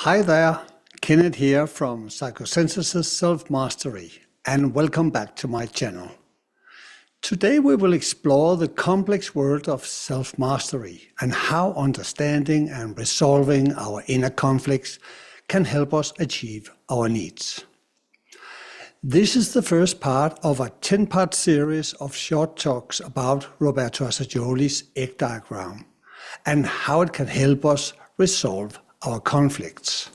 Hi there, Kenneth here from Psychosynthesis Self-Mastery, and welcome back to my channel. Today we will explore the complex world of self-mastery and how understanding and resolving our inner conflicts can help us achieve our needs. This is the first part of a 10-part series of short talks about Roberto Assagioli's egg diagram and how it can help us resolve our conflicts.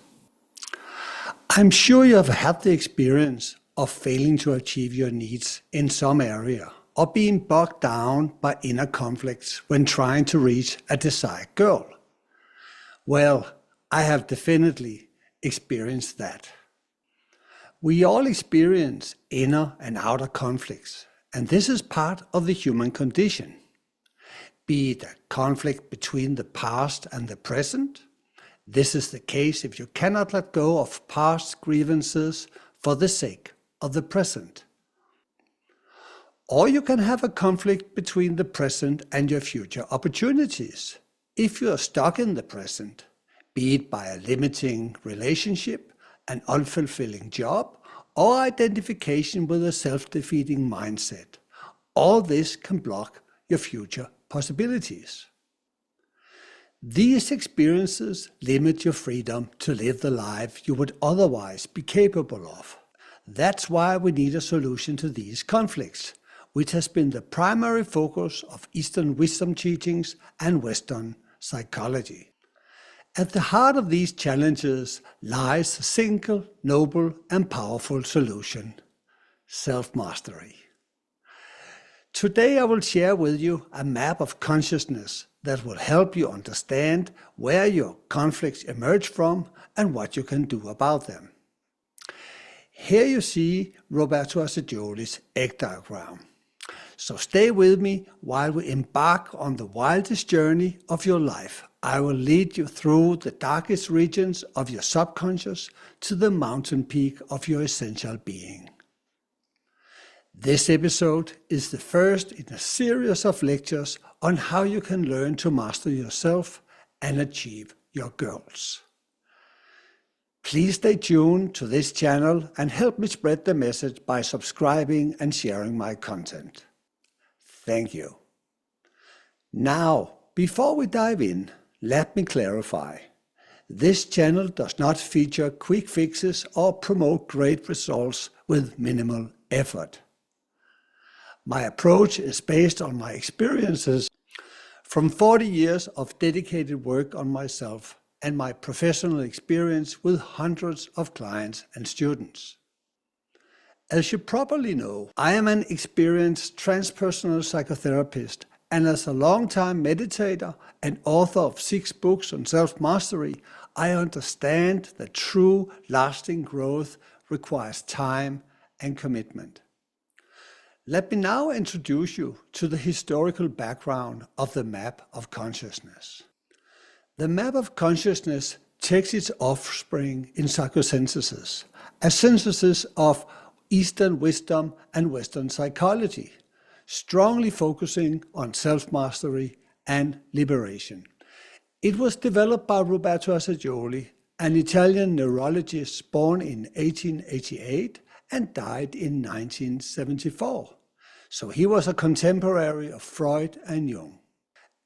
I'm sure you have had the experience of failing to achieve your needs in some area or being bogged down by inner conflicts when trying to reach a desired goal. Well, I have definitely experienced that. We all experience inner and outer conflicts, and this is part of the human condition. Be it a conflict between the past and the present. This is the case if you cannot let go of past grievances for the sake of the present. Or you can have a conflict between the present and your future opportunities. If you are stuck in the present, be it by a limiting relationship, an unfulfilling job, or identification with a self-defeating mindset, all this can block your future possibilities. These experiences limit your freedom to live the life you would otherwise be capable of. That's why we need a solution to these conflicts, which has been the primary focus of Eastern wisdom teachings and Western psychology. At the heart of these challenges lies a single, noble and powerful solution: self-mastery. Today I will share with you a map of consciousness that will help you understand where your conflicts emerge from and what you can do about them. Here you see Roberto Assagioli's egg diagram. So stay with me while we embark on the wildest journey of your life. I will lead you through the darkest regions of your subconscious to the mountain peak of your essential being. This episode is the first in a series of lectures on how you can learn to master yourself and achieve your goals. Please stay tuned to this channel and help me spread the message by subscribing and sharing my content. Thank you. Now, before we dive in, let me clarify. This channel does not feature quick fixes or promote great results with minimal effort. My approach is based on my experiences from 40 years of dedicated work on myself and my professional experience with hundreds of clients and students. As you probably know, I am an experienced transpersonal psychotherapist, and as a long-time meditator and author of 6 books on self-mastery, I understand that true, lasting growth requires time and commitment. Let me now introduce you to the historical background of the map of consciousness. The map of consciousness takes its offspring in psychosynthesis, a synthesis of Eastern wisdom and Western psychology, strongly focusing on self-mastery and liberation. It was developed by Roberto Assagioli, an Italian neurologist born in 1888 and died in 1974. So he was a contemporary of Freud and Jung.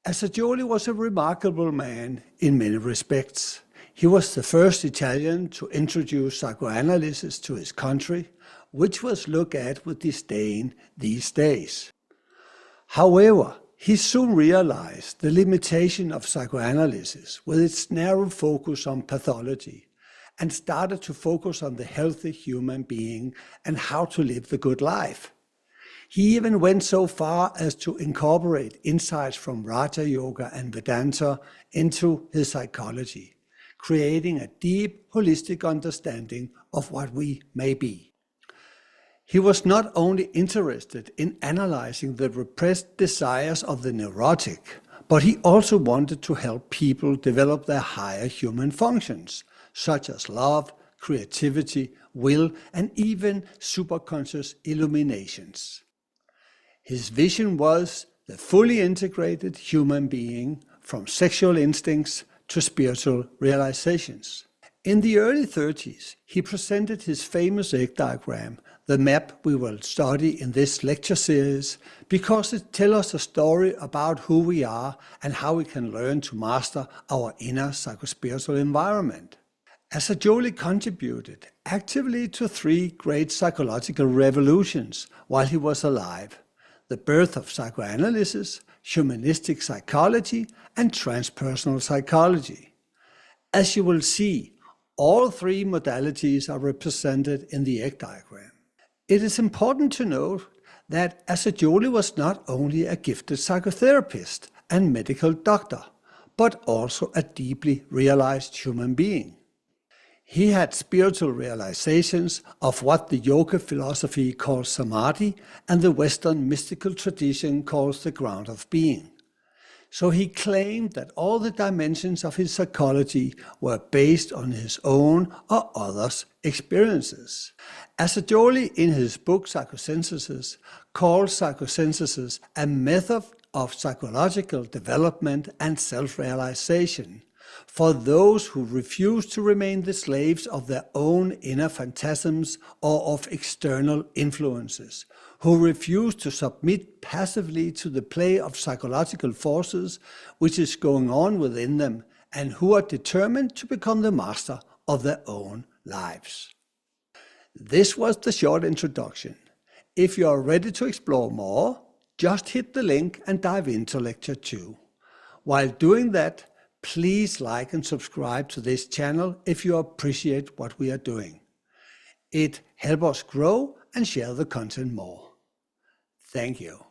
Assagioli was a remarkable man in many respects. He was the first Italian to introduce psychoanalysis to his country, which was looked at with disdain these days. However, he soon realized the limitation of psychoanalysis with its narrow focus on pathology, and started to focus on the healthy human being and how to live the good life. He even went so far as to incorporate insights from Raja Yoga and Vedanta into his psychology, creating a deep, holistic understanding of what we may be. He was not only interested in analyzing the repressed desires of the neurotic, but he also wanted to help people develop their higher human functions, such as love, creativity, will, and even superconscious illuminations. His vision was the fully integrated human being, from sexual instincts to spiritual realizations. In the early 30s, he presented his famous egg diagram, the map we will study in this lecture series, because it tells us a story about who we are and how we can learn to master our inner psychospiritual environment. Assagioli contributed actively to 3 great psychological revolutions while he was alive: the birth of psychoanalysis, humanistic psychology, and transpersonal psychology. As you will see, all 3 modalities are represented in the egg diagram. It is important to note that Assagioli was not only a gifted psychotherapist and medical doctor, but also a deeply realized human being. He had spiritual realizations of what the yoga philosophy calls samadhi and the Western mystical tradition calls the ground of being. So he claimed that all the dimensions of his psychology were based on his own or others' experiences. Assagioli, in his book Psychosynthesis, calls psychosynthesis a method of psychological development and self-realization for those who refuse to remain the slaves of their own inner phantasms or of external influences, who refuse to submit passively to the play of psychological forces which is going on within them, and who are determined to become the master of their own lives. This was the short introduction. If you are ready to explore more, just hit the link and dive into Lecture 2. While doing that, please like and subscribe to this channel if you appreciate what we are doing. It helps us grow and share the content more. Thank you.